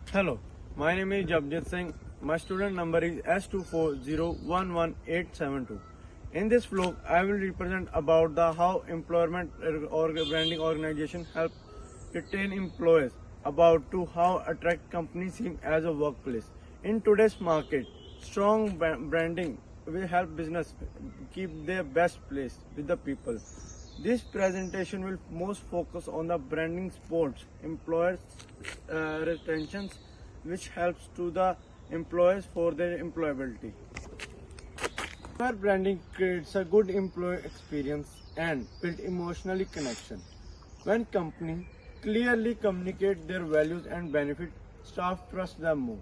Hello, my name is Japjit Singh. My student number is S240118872. In this vlog, I will represent about the how employment or branding organization help retain employees, about to how attract companies seem as a workplace. In today's market, strong branding will help business keep their best place with the people. This presentation will most focus on the branding sports, employers retentions, which helps to the employees for their employability. Employer branding creates a good employee experience and build emotionally connection. When company clearly communicate their values and benefit, staff trust them more.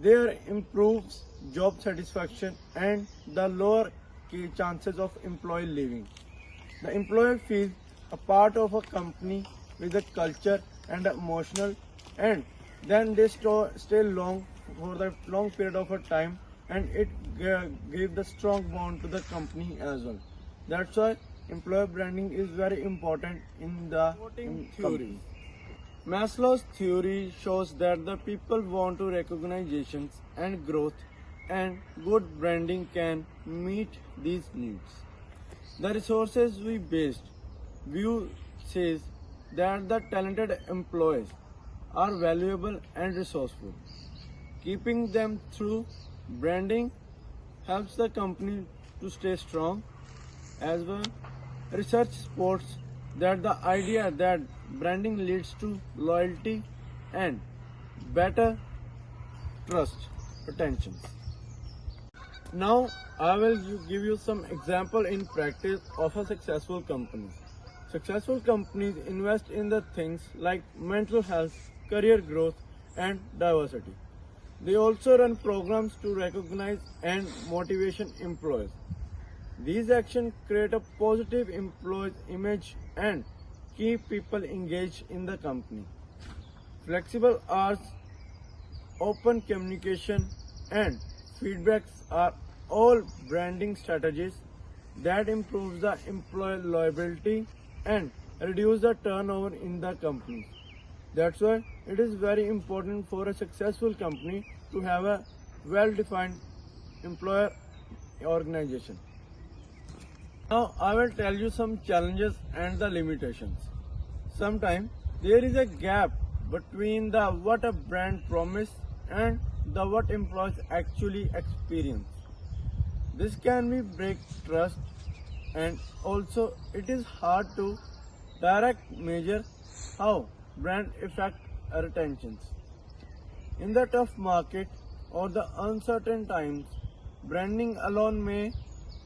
There improves job satisfaction and the lower chances of employee leaving. The employee feels a part of a company with a culture and emotional, and then they stay long for the long period of a time, and it gives the strong bond to the company as well. That's why employer branding is very important in the theory. Maslow's theory shows that the people want to recognitions and growth, and good branding can meet these needs. The resources we based view says that the talented employees are valuable and resourceful. Keeping them through branding helps the company to stay strong as well. Research supports that the idea that branding leads to loyalty and better trust retentions. Now I will give you some example in practice of a successful company. Successful companies invest in the things like mental health, career growth and diversity. They also run programs to recognize and motivation employees. These actions create a positive employee image and keep people engaged in the company. Flexible hours, open communication and feedbacks are all branding strategies that improve the employee loyalty and reduce the turnover in the company. That's why it is very important for a successful company to have a well-defined employer organization. Now I will tell you some challenges and the limitations. Sometimes there is a gap between the what a brand promise and the what employees actually experience. This can be break trust, and also it is hard to direct measure how brand affect retentions. In the tough market or the uncertain times, branding alone may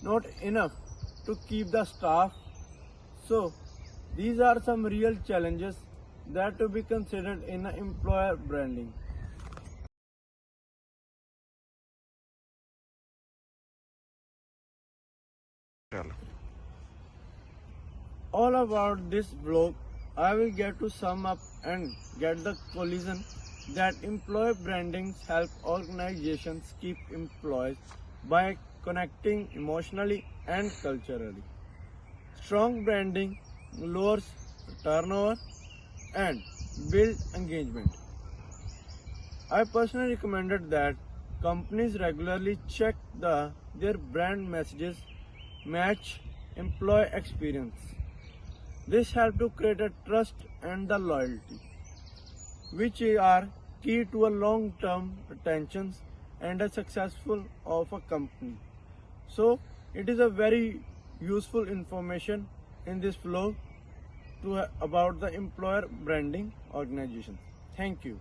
not enough to keep the staff. So these are some real challenges that to be considered in employer branding. All about this vlog, I will get to sum up and get the collision that employer brandings help organizations keep employees by connecting emotionally and culturally. Strong branding lowers turnover and build engagement. I personally recommended that companies regularly check their brand messages match employee experience. This helps to create a trust and the loyalty, which are key to a long-term retention and a successful of a company. So it is a very useful information in this vlog about the employer branding organization. Thank you.